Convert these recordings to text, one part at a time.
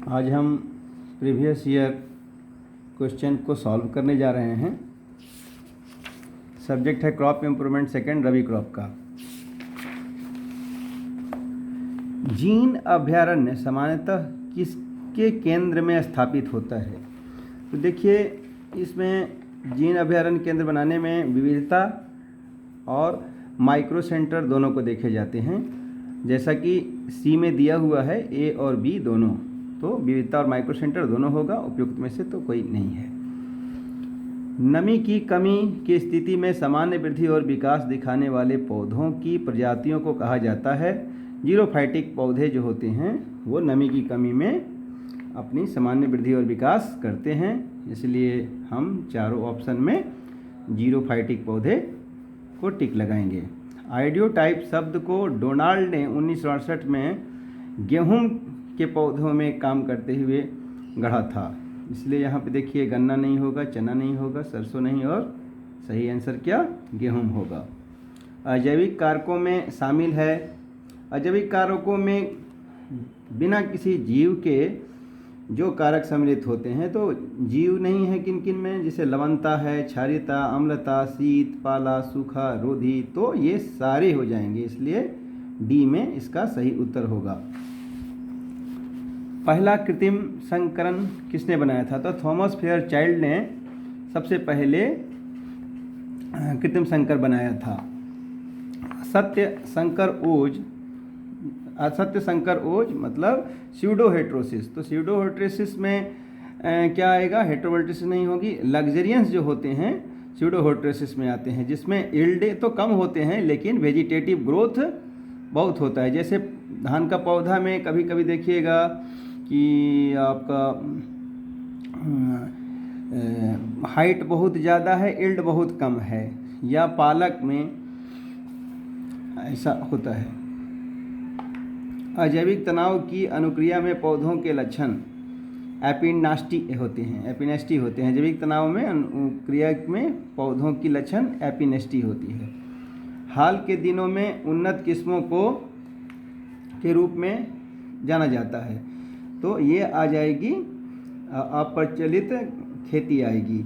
आज हम previous year question को सॉल्व करने जा रहे हैं। सब्जेक्ट है क्रॉप इम्प्रूवमेंट सेकेंड, रबी क्रॉप का। जीन अभयारण्य सामान्यतः किसके केंद्र में स्थापित होता है? तो देखिए, इसमें जीन अभयारण्य केंद्र बनाने में विविधता और माइक्रो सेंटर दोनों को देखे जाते हैं। जैसा कि सी में दिया हुआ है, ए और बी दोनों, तो विविधता और माइक्रो सेंटर दोनों होगा, उपयुक्त में से तो कोई नहीं है। नमी की कमी की स्थिति में सामान्य वृद्धि और विकास दिखाने वाले पौधों की प्रजातियों को कहा जाता है। जीरोफाइटिक पौधे जो होते हैं वो नमी की कमी में अपनी सामान्य वृद्धि और विकास करते हैं, इसलिए हम चारों ऑप्शन में जीरोफाइटिक पौधे को टिक लगाएंगे। आइडियोटाइप शब्द को डोनाल्ड ने 1968 में गेहूं के पौधों में काम करते हुए गढ़ा था, इसलिए यहाँ पे देखिए गन्ना नहीं होगा, चना नहीं होगा, सरसों नहीं, और सही आंसर क्या? गेहूं होगा। अजैविक कारकों में शामिल है। अजैविक कारकों में बिना किसी जीव के जो कारक सम्मिलित होते हैं, तो जीव नहीं है किन किन में, जैसे लवणता है, क्षारीयता, अम्लता, शीत, पाला, सूखा, रोधी, तो ये सारे हो जाएंगे, इसलिए डी में इसका सही उत्तर होगा। पहला कृत्रिम संकरण किसने बनाया था? तो थॉमस फेयरचाइल्ड ने सबसे पहले कृत्रिम संकर बनाया था। सत्य संकर ओज मतलब स्यूडो हेट्रोसिस। तो स्यूडो हेट्रोसिस में क्या आएगा? हेट्रोवोल्टिसिस नहीं होगी। लग्जरियंस जो होते हैं स्यूडो हेट्रोसिस में आते हैं, जिसमें यील्ड तो कम होते हैं लेकिन वेजिटेटिव ग्रोथ बहुत होता है। जैसे धान का पौधा में कभी कभी देखिएगा कि आपका हाइट बहुत ज़्यादा है, यील्ड बहुत कम है, या पालक में ऐसा होता है। अजैविक तनाव की अनुक्रिया में पौधों के लक्षण एपिनेस्टी होते हैं। जैविक तनाव में अनुक्रिया में पौधों की लक्षण एपिनेस्टी होती है। हाल के दिनों में उन्नत किस्मों को के रूप में जाना जाता है, तो ये आ जाएगी अप्रचलित खेती आएगी।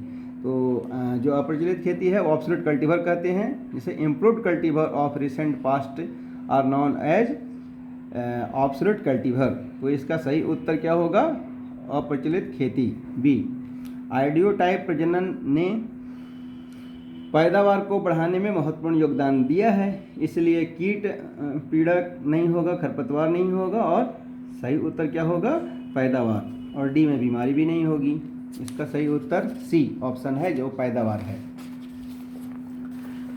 तो जो अप्रचलित खेती है वो ऑब्सोल्यूट कल्टीवर कहते हैं, जिसे improved cultivar of recent past are known as obsolete cultivar. तो इसका सही उत्तर क्या होगा? अप्रचलित खेती, बी। आइडियोटाइप प्रजनन ने पैदावार को बढ़ाने में महत्वपूर्ण योगदान दिया है, इसलिए कीट पीड़क नहीं होगा, खरपतवार नहीं होगा, और सही उत्तर क्या होगा? पैदावार। और डी में बीमारी भी नहीं होगी। इसका सही उत्तर सी ऑप्शन है, जो पैदावार है।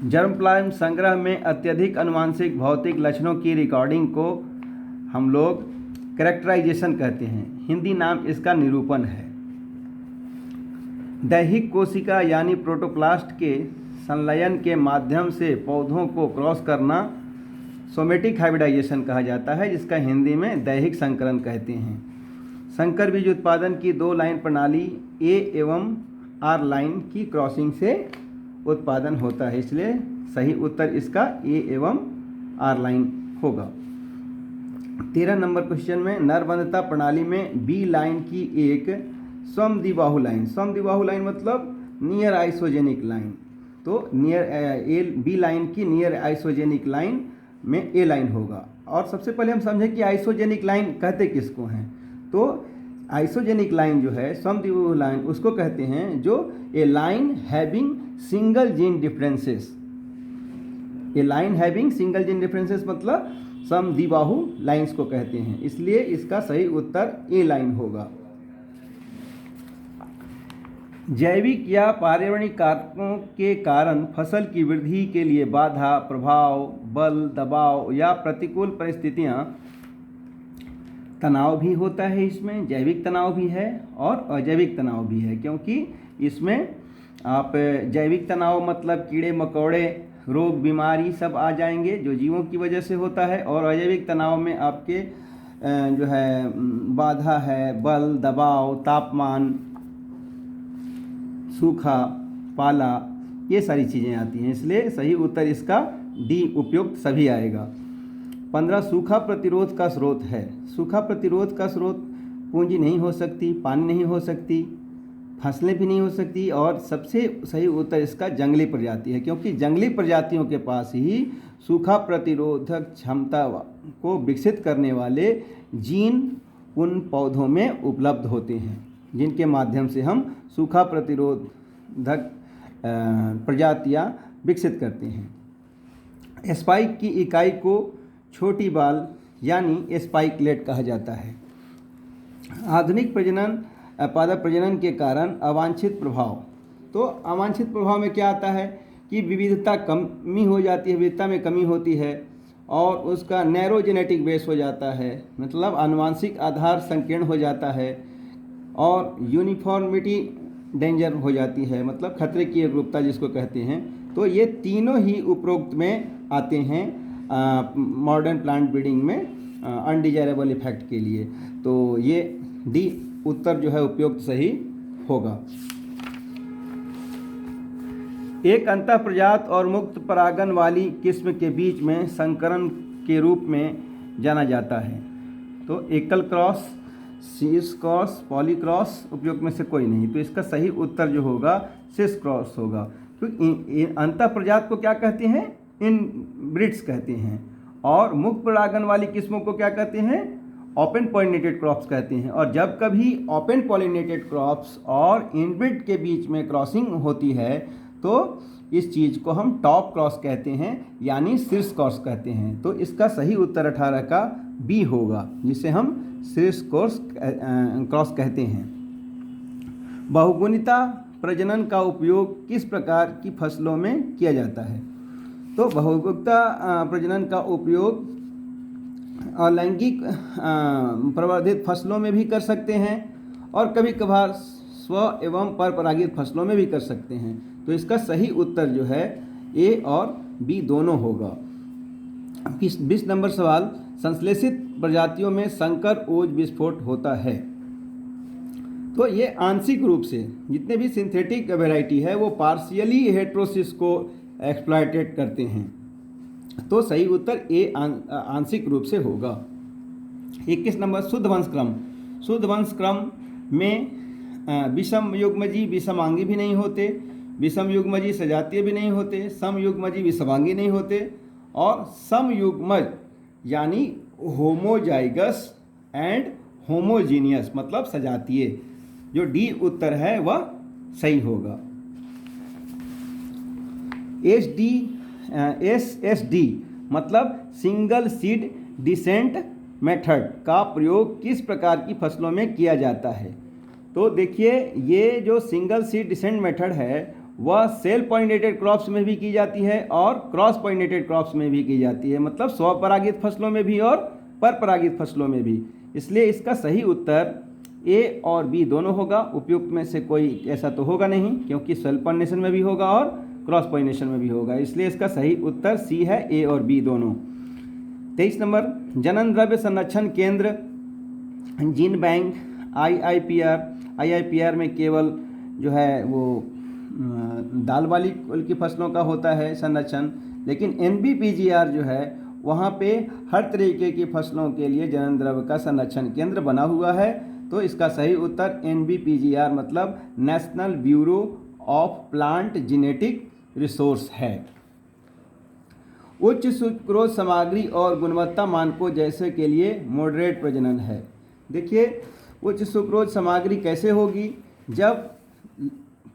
जर्मप्लाज्म संग्रह में अत्यधिक आनुवंशिक भौतिक लक्षणों की रिकॉर्डिंग को हम लोग कैरेक्टराइजेशन कहते हैं। हिंदी नाम इसका निरूपण है। दैहिक कोशिका यानी प्रोटोप्लास्ट के संलयन के माध्यम से पौधों को क्रॉस करना सोमेटिक हाइब्रिडाइजेशन कहा जाता है, जिसका हिंदी में दैहिक संकरण कहते हैं। संकर बीज उत्पादन की 2 लाइन प्रणाली ए एवं आर लाइन की क्रॉसिंग से उत्पादन होता है, इसलिए सही उत्तर इसका ए एवं आर लाइन होगा। 13 नंबर क्वेश्चन में नरबंधता प्रणाली में बी लाइन की एक समद्विबाहु लाइन मतलब नियर आइसोजेनिक लाइन, तो नियर बी लाइन की नियर आइसोजेनिक लाइन में ए लाइन होगा। और सबसे पहले हम समझें कि आइसोजेनिक लाइन कहते किसको हैं। तो आइसोजेनिक लाइन जो है, समद्विबाहु लाइन, उसको कहते हैं जो a line having single gene differences. A line having single gene differences मतलब समद्विबाहु लाइंस को कहते हैं, इसलिए इसका सही उत्तर ए लाइन होगा। जैविक या पर्यावरणिक कारकों के कारण फसल की वृद्धि के लिए बाधा, प्रभाव, बल, दबाव या प्रतिकूल परिस्थितियां, तनाव भी होता है। इसमें जैविक तनाव भी है और अजैविक तनाव भी है, क्योंकि इसमें आप जैविक तनाव मतलब कीड़े मकोड़े, रोग, बीमारी सब आ जाएंगे जो जीवों की वजह से होता है, और अजैविक तनाव में आपके जो है बाधा है, बल, दबाव, तापमान, सूखा, पाला, ये सारी चीज़ें आती हैं, इसलिए सही उत्तर इसका डी उपयुक्त सभी आएगा। 15 सूखा प्रतिरोध का स्रोत है। सूखा प्रतिरोध का स्रोत पूंजी नहीं हो सकती, पानी नहीं हो सकती, फसलें भी नहीं हो सकती, और सबसे सही उत्तर इसका जंगली प्रजाति है, क्योंकि जंगली प्रजातियों के पास ही सूखा प्रतिरोधक क्षमता को विकसित करने वाले जीन उन पौधों में उपलब्ध होते हैं, जिनके माध्यम से हम सूखा प्रतिरोधक प्रजातियां विकसित करते हैं। स्पाइक की इकाई को छोटी बाल यानी स्पाइकलेट कहा जाता है। आधुनिक पादप प्रजनन के कारण अवांछित प्रभाव, तो अवांछित प्रभाव में क्या आता है कि विविधता कमी हो जाती है, विविधता में कमी होती है, और उसका नैरो जेनेटिक बेस हो जाता है, मतलब आनुवांशिक आधार संकीर्ण हो जाता है, और यूनिफॉर्मिटी डेंजर हो जाती है, मतलब खतरे की एकरूपता जिसको कहते हैं। तो ये तीनों ही उपरोक्त में आते हैं मॉडर्न प्लांट ब्रीडिंग में अनडिजायरेबल इफेक्ट के लिए। तो ये डी उत्तर जो है उपयुक्त सही होगा। एक अंतःप्रजात और मुक्त परागन वाली किस्म के बीच में संकरण के रूप में जाना जाता है। तो एकल क्रॉस, सीस क्रॉस, पॉलीक्रॉस उपयुक्त में से कोई नहीं, तो इसका सही उत्तर जो होगा सिस क्रॉस होगा। क्योंकि अंतःप्रजात को क्या कहते हैं? इनब्रिड्स कहते हैं, और मुक्त परागन वाली किस्मों को क्या कहते हैं? ओपन पॉलिनेटेड क्रॉप्स कहते हैं। और जब कभी ओपन पॉलिनेटेड क्रॉप्स और इनब्रिड के बीच में क्रॉसिंग होती है तो इस चीज़ को हम टॉप क्रॉस कहते हैं, यानी शीर्ष क्रॉस कहते हैं। तो इसका सही उत्तर 18 का बी होगा, जिसे हम शीर्ष क्रॉस कहते हैं। बहुगुणिता प्रजनन का उपयोग किस प्रकार की फसलों में किया जाता है? तो बहुगुणिता प्रजनन का उपयोग अलैंगिक प्रवर्धित फसलों में भी कर सकते हैं, और कभी कभार स्व एवं परपरागित फसलों में भी कर सकते हैं। तो इसका सही उत्तर जो है ए और बी दोनों होगा। 20 नंबर सवाल, संश्लेषित प्रजातियों में संकर ओज विस्फोट होता है। तो ये आंशिक रूप से जितने भी सिंथेटिक वैरायटी है वो पार्शियली हेट्रोसिस को एक्सप्लॉयटेड करते हैं। तो सही उत्तर ए आंशिक रूप से होगा। 21 नंबर, शुद्ध वंश क्रम। शुद्ध वंश क्रम में विषम युग्मजी विषमांगी भी नहीं होते, विषम युग्मजी सजातीय भी नहीं होते, सम युग्मजी विषमांगी नहीं होते, और सम युग्मज यानी होमोजाइगस एंड होमोजीनियस मतलब सजातीय। जो डी उत्तर है वह सही होगा। SSD मतलब सिंगल सीड डिसेंट मेथड का प्रयोग किस प्रकार की फसलों में किया जाता है? तो देखिए, ये जो सिंगल सीड डिसेंट मेथड है वह सेल्फ पॉलिनेटेड क्रॉप्स में भी की जाती है और क्रॉस पॉलिनेटेड क्रॉप्स में भी की जाती है, मतलब स्वपरागित फसलों में भी और परपरागित फसलों में भी। इसलिए इसका सही उत्तर ए और बी दोनों होगा। उपयुक्त में से कोई ऐसा तो होगा नहीं, क्योंकि सेल्फ पॉलिनेशन में भी होगा और क्रॉस पॉलिनेशन में भी होगा। इसलिए इसका सही उत्तर सी है, ए और बी दोनों। 23 नंबर, जनन द्रव्य संरक्षण केंद्र जीन बैंक IIPR में केवल जो है वो दाल वाली कुल की फसलों का होता है संरक्षण, लेकिन NBPGR जो है वहाँ पे हर तरीके की फसलों के लिए जनन द्रव्य का संरक्षण केंद्र बना हुआ है। तो इसका सही उत्तर NBPGR मतलब national bureau of plant genetic resource है। उच्च सुक्रोज सामग्री और गुणवत्ता मानकों जैसे के लिए मॉडरेट प्रजनन है। देखिए, उच्च सुक्रोज सामग्री कैसे होगी? जब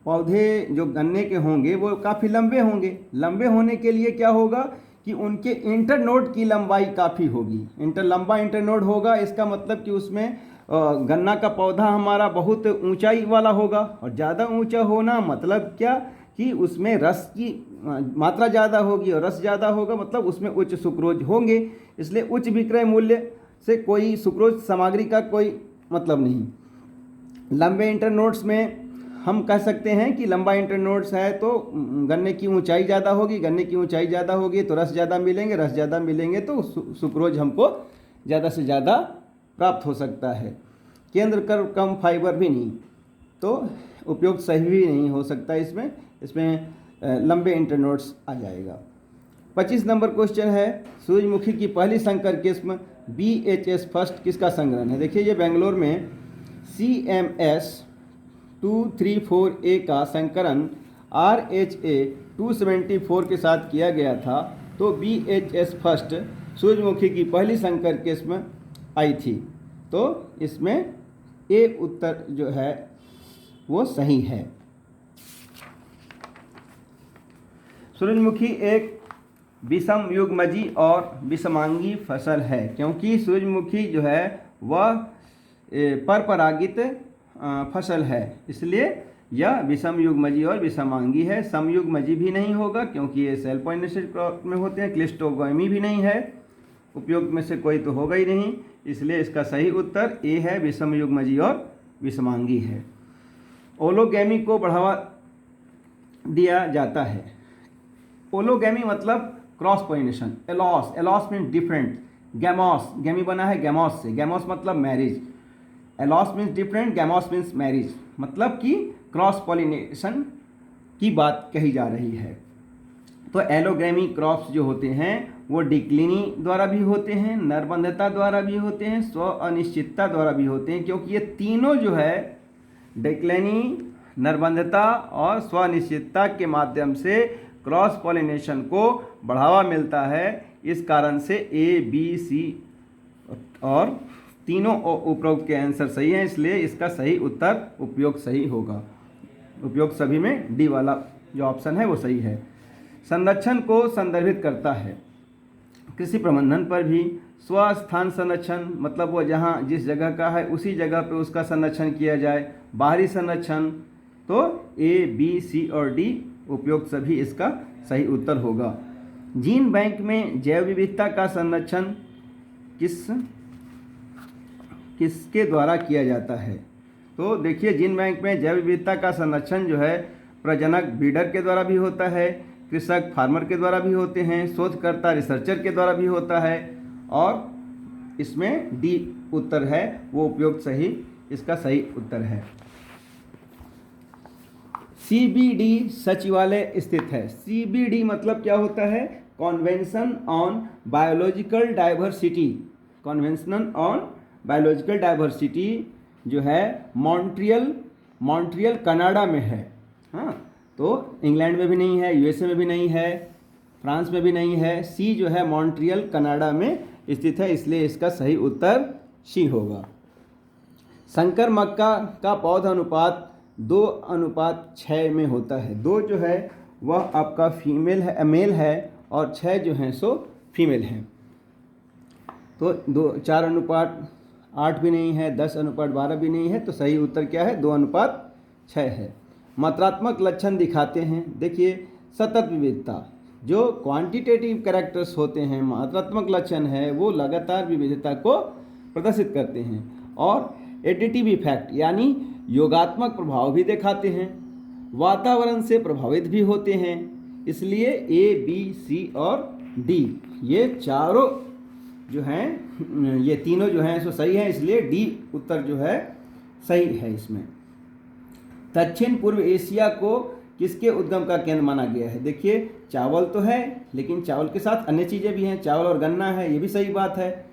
पौधे जो गन्ने के होंगे वो काफ़ी लंबे होंगे। लंबे होने के लिए क्या होगा कि उनके इंटरनोड की लंबाई काफ़ी होगी। लंबा इंटरनोड होगा, इसका मतलब कि उसमें गन्ना का पौधा हमारा बहुत ऊंचाई वाला होगा। और ज़्यादा ऊंचा होना मतलब क्या कि उसमें रस की मात्रा ज़्यादा होगी, और रस ज़्यादा होगा मतलब उसमें उच्च सुक्रोज होंगे। इसलिए उच्च विक्रय मूल्य से कोई सुक्रोज सामग्री का कोई मतलब नहीं। लंबे इंटरनोड्स में हम कह सकते हैं कि लंबा इंटरनोड्स है तो गन्ने की ऊंचाई ज़्यादा होगी, गन्ने की ऊंचाई ज़्यादा होगी तो रस ज़्यादा मिलेंगे, रस ज़्यादा मिलेंगे तो सुक्रोज हमको ज़्यादा से ज़्यादा प्राप्त हो सकता है। केंद्र कर कम फाइबर भी नहीं, तो उपयोग सही भी नहीं हो सकता। इसमें लंबे इंटरनोड्स आ जाएगा। 25 नंबर क्वेश्चन है, सूरजमुखी की पहली संकर किस्म BHS फर्स्ट किसका संग्रहण है? देखिए, ये बेंगलोर में CMS234A का संकरण RHA 274 के साथ किया गया था, तो BHS फर्स्ट सूरजमुखी की पहली संकर किस्म आई थी। तो इसमें ए उत्तर जो है वो सही है। सूरजमुखी एक विषम युग्मजी और विषमांगी फसल है, क्योंकि सूरजमुखी जो है वह परपरागित फसल है, इसलिए यह विषम युग्मजी और विषमांगी है। समयुग्मजी भी नहीं होगा क्योंकि ये सेल्फ पॉलिनेटेड क्रॉप में होते हैं। क्लिस्टोगोमी भी नहीं है, उपयोग में से कोई तो होगा ही नहीं, इसलिए इसका सही उत्तर ए है, विषम युग्मजी और विषमांगी है। ओलोगैमी को बढ़ावा दिया जाता है। ओलोगैमी मतलब cross pollination. Allos means different. Gamos, gamy बना है गैमॉस से, गैमॉस मतलब marriage. Allos means different, gamos means marriage, मतलब कि क्रॉस पॉलिनेशन की बात कही जा रही है। तो एलोगैमी क्रॉप्स जो होते हैं वो डिक्लिनी द्वारा भी होते हैं, नरबंधता द्वारा भी होते हैं, स्व अनिश्चितता द्वारा भी होते हैं, क्योंकि ये तीनों जो है डिक्लिनी, नरबंधता और स्व अनिश्चितता के माध्यम से क्रॉस पॉलिनेशन को बढ़ावा मिलता है। इस कारण से ए, बी, सी और तीनों उपरोक्त के आंसर सही हैं, इसलिए इसका सही उत्तर उपयोग सही होगा। उपयोग सभी में डी वाला जो ऑप्शन है वो सही है। संरक्षण को संदर्भित करता है। कृषि प्रबंधन पर भी स्वस्थान संरक्षण मतलब वो जहाँ जिस जगह का है उसी जगह पे उसका संरक्षण किया जाए। बाहरी संरक्षण तो ए, बी, सी और डी उपयोग सभी इसका सही उत्तर होगा। जीन बैंक में जैव विविधता का संरक्षण किसके द्वारा किया जाता है? तो देखिए, जीन बैंक में जैव विविधता का संरक्षण जो है प्रजनक ब्रीडर के द्वारा भी होता है, कृषक फार्मर के द्वारा भी होते हैं, शोधकर्ता रिसर्चर के द्वारा भी होता है, और इसमें डी उत्तर है वो उपयोग सही, इसका सही उत्तर है। CBD सचिवालय स्थित है। CBD मतलब क्या होता है? Convention on biological diversity. Convention on biological diversity जो है मॉन्ट्रियल कनाडा में है। हाँ, तो इंग्लैंड में भी नहीं है, USA में भी नहीं है, फ्रांस में भी नहीं है। सी जो है मॉन्ट्रियल कनाडा में स्थित है, इसलिए इसका सही उत्तर सी होगा। संकर मक्का का पौधा अनुपात 2:6 में होता है। 2 जो है वह आपका मेल है और 6 जो हैं सो फीमेल हैं। तो 4:8 भी नहीं है, 10:12 भी नहीं है, तो सही उत्तर क्या है? 2:6 है। मात्रात्मक लक्षण दिखाते हैं। देखिए, सतत विविधता, जो क्वांटिटेटिव कैरेक्टर्स होते हैं, मात्रात्मक लक्षण है, वो लगातार विविधता को प्रदर्शित करते हैं। और एडिटिव इफेक्ट यानी योगात्मक प्रभाव भी दिखाते हैं, वातावरण से प्रभावित भी होते हैं, इसलिए ए, बी, सी और डी ये चारों जो हैं, ये तीनों जो हैं सो सही है, इसलिए डी उत्तर जो है सही है इसमें। दक्षिण पूर्व एशिया को किसके उद्गम का केंद्र माना गया है? देखिए, चावल तो है, लेकिन चावल के साथ अन्य चीज़ें भी हैं। चावल और गन्ना है, ये भी सही बात है,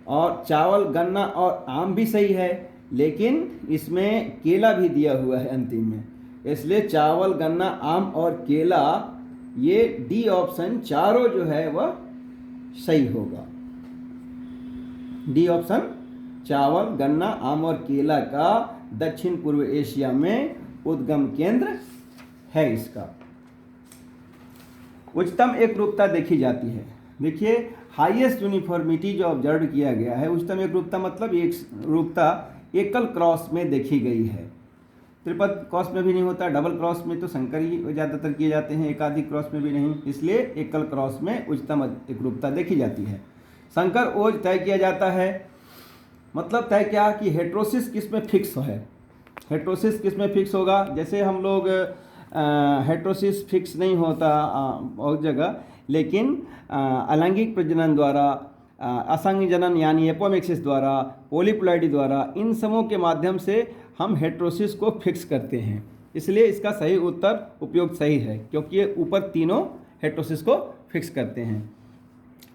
और चावल, गन्ना और आम भी सही है, लेकिन इसमें केला भी दिया हुआ है अंतिम में, इसलिए चावल, गन्ना, आम और केला, ये डी ऑप्शन चारों जो है वह सही होगा। डी ऑप्शन चावल, गन्ना, आम और केला का दक्षिण पूर्व एशिया में उद्गम केंद्र है इसका। उच्चतम एकरूपता देखी जाती है। देखिए, हाईएस्ट यूनिफॉर्मिटी जो ऑब्जर्व किया गया है, उच्चतम एकरूपता मतलब एक रूपता एकल क्रॉस में देखी गई है। त्रिपद क्रॉस में भी नहीं होता, डबल क्रॉस में तो संकर ही ज़्यादातर किए जाते हैं, एकाधिक क्रॉस में भी नहीं, इसलिए एकल क्रॉस में उच्चतम एकरूपता देखी जाती है। संकर ओज तय किया जाता है, मतलब तय क्या कि हेट्रोसिस किस में फिक्स है। हेट्रोसिस किस में फिक्स होगा? जैसे हम लोग हेट्रोसिस फिक्स नहीं होता बहुत जगह, लेकिन अलैंगिक प्रजनन द्वारा, असंग जनन यानी एपोमिक्सिस द्वारा, पॉलीप्लॉइडी द्वारा, इन समूह के माध्यम से हम हेट्रोसिस को फिक्स करते हैं, इसलिए इसका सही उत्तर उपयोग सही है, क्योंकि ये ऊपर तीनों हेट्रोसिस को फिक्स करते हैं।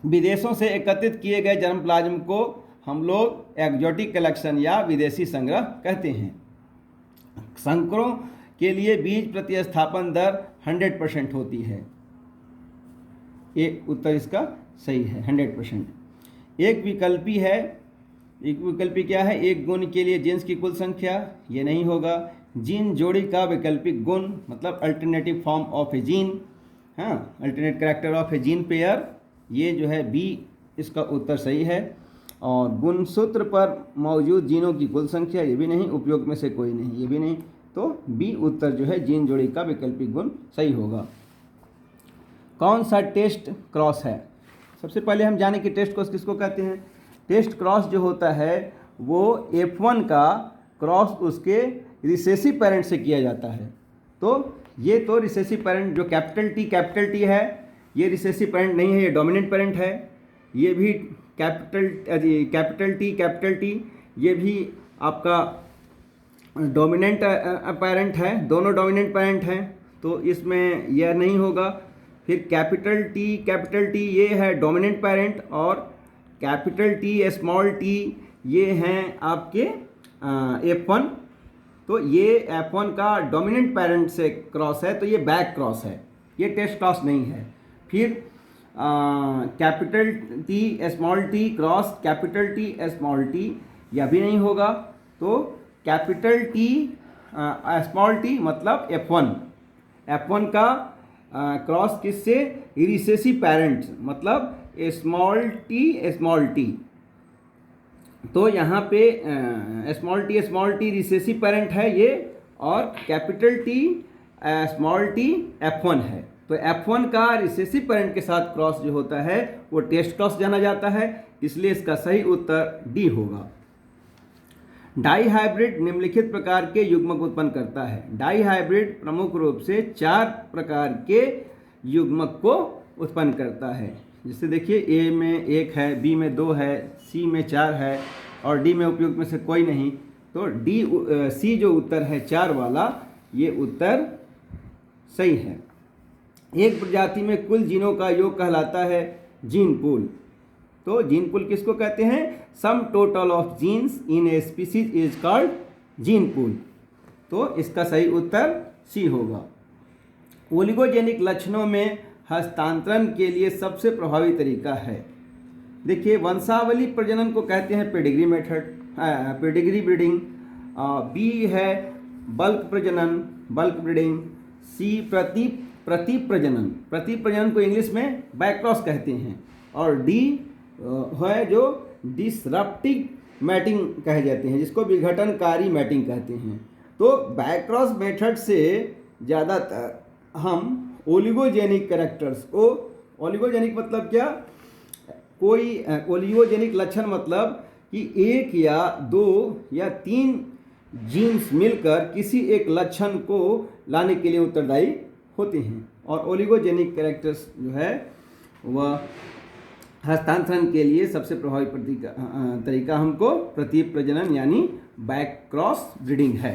विदेशों से एकत्रित किए गए जर्म प्लाज्म को हम लोग एग्जोटिक कलेक्शन या विदेशी संग्रह कहते हैं। संकरों के लिए बीज प्रतिस्थापन दर 100% होती है। ये उत्तर इसका सही है, 100%। एक विकल्पी है, एक विकल्पी क्या है? एक गुण के लिए जीन्स की कुल संख्या, ये नहीं होगा। जीन जोड़ी का वैकल्पिक गुण मतलब alternative form of a gene, हाँ, alternate character of a gene pair, ये जो है बी इसका उत्तर सही है। और गुणसूत्र पर मौजूद जीनों की कुल संख्या, ये भी नहीं। उपयोग में से कोई नहीं, ये भी नहीं। तो बी उत्तर जो है जीन जोड़ी का वैकल्पिक गुण सही होगा। कौन सा टेस्ट क्रॉस है? सबसे पहले हम जाने कि टेस्ट क्रॉस किसको कहते हैं। टेस्ट क्रॉस जो होता है वो F1 का क्रॉस उसके रिसेसिव पेरेंट से किया जाता है। तो ये तो रिसेसिव पेरेंट जो कैपिटल टी है, ये रिसेसिव पेरेंट नहीं है, ये डोमिनेंट पेरेंट है। ये भी कैपिटल टी ये भी आपका डोमिनेंट पेरेंट है, दोनों डोमिनेंट पेरेंट हैं, तो इसमें यह नहीं होगा। फिर कैपिटल टी ये है डोमिनेंट पेरेंट, और कैपिटल टी स्मॉल टी ये हैं आपके F1। तो ये F1 का डोमिनेंट पेरेंट से क्रॉस है, तो ये बैक क्रॉस है, ये टेस्ट क्रॉस नहीं है। फिर capital T small T cross capital T small T, यह भी नहीं होगा। तो कैपिटल टी स्मॉल टी मतलब F1 का क्रॉस किससे? रिसेसिव पेरेंट मतलब स्मॉल टी। तो यहाँ पे स्मॉल टी रिसेसिव पेरेंट है ये, और capital T small T F1 है। तो F1 का रिसेसिव पेरेंट के साथ क्रॉस जो होता है वो टेस्ट क्रॉस जाना जाता है, इसलिए इसका सही उत्तर डी होगा। डाई हाइब्रिड निम्नलिखित प्रकार के युग्मक उत्पन्न करता है। डाई हाइब्रिड प्रमुख रूप से 4 प्रकार के युग्मक को उत्पन्न करता है। जैसे देखिए, ए में 1 है, बी में 2 है, सी में 4 है, और डी में उपयुक्त में से कोई नहीं। तो सी जो उत्तर है 4 वाला, ये उत्तर सही है। एक प्रजाति में कुल जीनों का योग कहलाता है जीन पूल। तो जीन पूल किसको कहते हैं? Sum total of genes in a species is called gene pool. तो इसका सही उत्तर सी होगा। ओलिगोजेनिक लक्षणों में हस्तांतरण के लिए सबसे प्रभावी तरीका है। देखिए, वंशावली प्रजनन को कहते हैं pedigree method, pedigree breeding. B है बल्क प्रजनन, बल्क ब्रीडिंग। सी प्रति प्रजनन को इंग्लिश में बैकक्रॉस कहते हैं। और डी है जो डिसरप्टिव मैटिंग कहे जाते हैं, जिसको विघटनकारी मैटिंग कहते हैं। तो बैकक्रॉस मेथड से ज़्यादातर हम ओलिगोजेनिक कैरेक्टर्स को, ओलिगोजेनिक मतलब क्या? कोई ओलिगोजेनिक लक्षण मतलब कि 1 या 2 या 3 जीन्स मिलकर किसी एक लक्षण को लाने के लिए उत्तरदायी होते हैं। और ओलिगोजेनिक कैरेक्टर्स जो है वह हस्तांतरण के लिए सबसे प्रभावी तरीका हमको प्रति प्रजनन यानी बैक क्रॉस ब्रीडिंग है।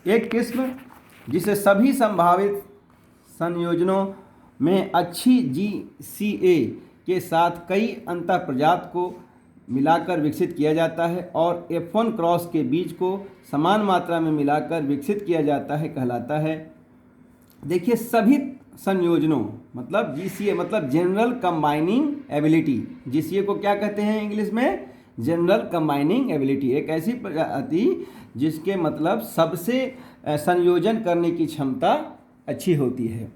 एक किस्म जिसे सभी संभावित संयोजनों में अच्छी GCA के साथ कई अंतःप्रजात को मिलाकर विकसित किया जाता है और F1 क्रॉस के बीज को समान मात्रा में मिलाकर विकसित किया जाता है कहलाता है। देखिए, सभी संयोजनों मतलब GCA मतलब जनरल कंबाइनिंग एबिलिटी। GCA को क्या कहते हैं इंग्लिश में? General combining ability. एक ऐसी प्रजाति जिसके मतलब सबसे संयोजन करने की क्षमता अच्छी होती है,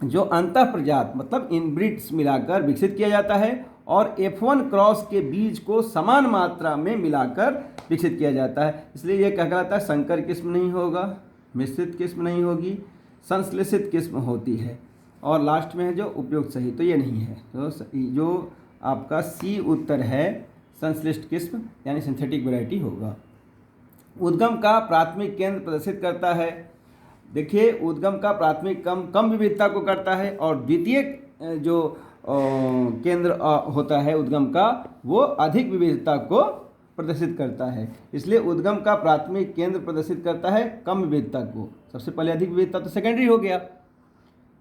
जो अंतःप्रजात मतलब इनब्रिड्स मिलाकर विकसित किया जाता है और F1 क्रॉस के बीज को समान मात्रा में मिलाकर विकसित किया जाता है। इसलिए यह कहलाता है संकर किस्म नहीं होगा, मिश्रित किस्म नहीं होगी, संश्लेषित किस्म होती है। और लास्ट में है जो उपयुक्त सही, तो ये नहीं है। तो जो आपका सी उत्तर है संश्लिष्ट किस्म यानी सिंथेटिक वैरायटी होगा। उद्गम का प्राथमिक केंद्र प्रदर्शित करता है। देखिए, उद्गम का प्राथमिक कम विविधता को करता है और द्वितीय जो केंद्र होता है उद्गम का वो अधिक विविधता को प्रदर्शित करता है। इसलिए उद्गम का प्राथमिक केंद्र प्रदर्शित करता है कम विविधता को। सबसे पहले अधिक विविधता तो सेकेंडरी हो गया,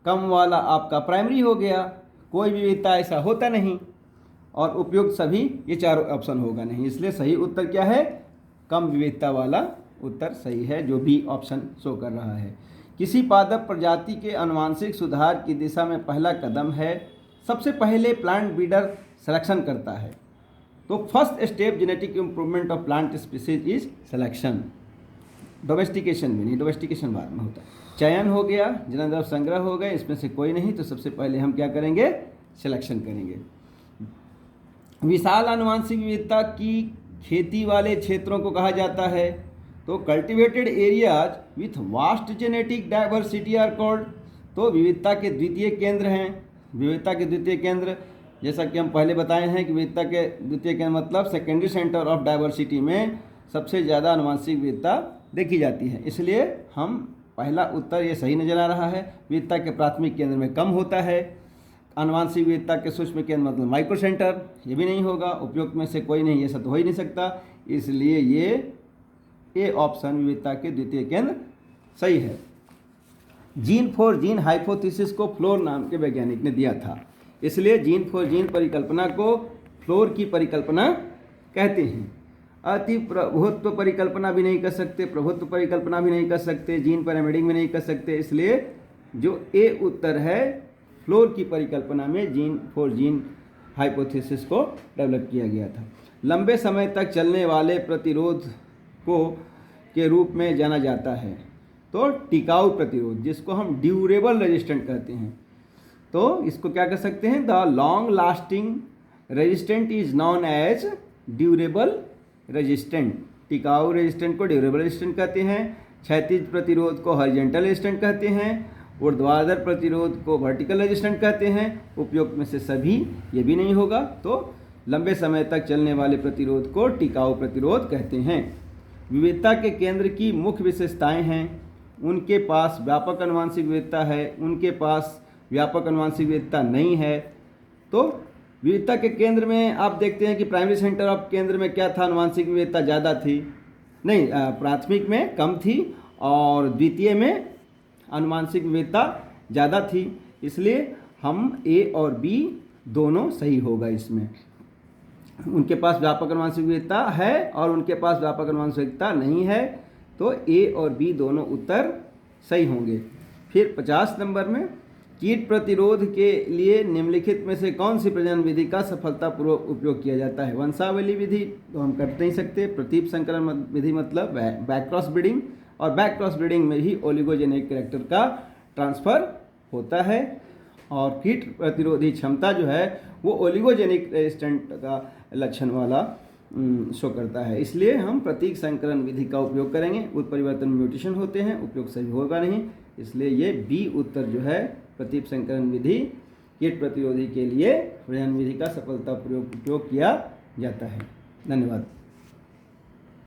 कम वाला आपका प्राइमरी हो गया। कोई विविधता ऐसा होता नहीं। और उपयुक्त सभी ये चारों ऑप्शन होगा नहीं, इसलिए सही उत्तर क्या है, कम विविधता वाला उत्तर सही है, जो भी ऑप्शन शो कर रहा है। किसी पादप प्रजाति के आनुवंशिक सुधार की दिशा में पहला कदम है, सबसे पहले प्लांट ब्रीडर सिलेक्शन करता है। तो first step genetic improvement of plant species is selection. Domestication भी नहीं, डोमेस्टिकेशन बाद में होता है। चयन हो गया, जननद्रव्य संग्रह हो गए, इसमें से कोई नहीं, तो सबसे पहले हम क्या करेंगे, सिलेक्शन करेंगे। विशाल आनुवंशिक विविधता की खेती वाले क्षेत्रों को कहा जाता है। तो cultivated areas with vast genetic diversity are called. तो विविधता के द्वितीय केंद्र हैं, विविधता के द्वितीय केंद्र, जैसा कि हम पहले बताए हैं कि विविधता के द्वितीय केंद्र मतलब सेकेंडरी सेंटर ऑफ डाइवर्सिटी में सबसे ज़्यादा आनुवंशिक विविधता देखी जाती है, इसलिए हम पहला उत्तर ये सही नजर आ रहा है। विविधता के प्राथमिक केंद्र में कम होता है। आनुवंशिक विविधता के सूक्ष्म केंद्र मतलब माइक्रो सेंटर, ये भी नहीं होगा। उपयुक्त में से कोई नहीं, ये सब तो हो ही नहीं सकता, इसलिए ये ए ऑप्शन विविधता के द्वितीय केंद्र सही है। जीन फॉर जीन हाइपोथेसिस को फ्लोर नाम के वैज्ञानिक ने दिया था, इसलिए जीन फॉर जीन परिकल्पना को फ्लोर की परिकल्पना कहते हैं। अति प्रभुत्व परिकल्पना भी नहीं कर सकते, प्रभुत्व परिकल्पना भी नहीं कर सकते, जीन पैरामीडिंग भी नहीं कर सकते, इसलिए जो ए उत्तर है फ्लोर की परिकल्पना में जीन फॉर जीन हाइपोथेसिस को डेवलप किया गया था। लंबे समय तक चलने वाले प्रतिरोध को के रूप में जाना जाता है। तो टिकाऊ प्रतिरोध, जिसको हम ड्यूरेबल रेजिस्टेंट कहते हैं, तो इसको क्या कर सकते हैं, the long lasting resistant is known as durable resistant. टिकाऊ रेजिस्टेंट को ड्यूरेबल रेजिस्टेंट कहते हैं, क्षैतिज प्रतिरोध को हॉरिजॉन्टल रेजिस्टेंट कहते हैं, ऊर्ध्वाधर प्रतिरोध को वर्टिकल रेजिस्टेंट कहते हैं। उपयुक्त में से सभी ये भी नहीं होगा, तो लंबे समय तक चलने वाले प्रतिरोध को टिकाऊ प्रतिरोध कहते हैं। विविधता के केंद्र की मुख्य विशेषताएं हैं, उनके पास व्यापक आनुवंशिक विविधता है, उनके पास व्यापक आनुवंशिक विविधता नहीं है। तो विविधता के केंद्र में आप देखते हैं कि प्राइमरी सेंटर ऑफ केंद्र में क्या था, आनुवंशिक विविधता ज़्यादा थी, नहीं प्राथमिक में कम थी और द्वितीय में आनुवंशिक विविधता ज़्यादा थी, इसलिए हम ए और बी दोनों सही होगा। इसमें उनके पास व्यापक आनुवंशिक विविधता है और उनके पास व्यापक आनुवंशिक विविधता नहीं है, तो ए और बी दोनों उत्तर सही होंगे। फिर 50 नंबर में कीट प्रतिरोध के लिए निम्नलिखित में से कौन सी प्रजनन विधि का सफलतापूर्वक उपयोग किया जाता है। वंशावली विधि तो हम कर नहीं सकते, प्रतीप संकरण विधि मतलब बैक क्रॉस ब्रीडिंग, और बैक क्रॉस ब्रीडिंग में ही ओलिगोजेनिक कैरेक्टर का ट्रांसफर होता है, और कीट प्रतिरोधी क्षमता जो है वो ओलिगोजेनिक रेजिस्टेंट का लक्षण वाला शो करता है, इसलिए हम प्रतीक संकरण विधि का उपयोग करेंगे। उत्परिवर्तन म्यूटेशन होते हैं, उपयोग सही होगा नहीं, इसलिए ये बी उत्तर जो है प्रतीक संकरण विधि कीट प्रतिरोधी के लिए प्रजनन विधि का सफलतापूर्वक उपयोग किया जाता है। धन्यवाद।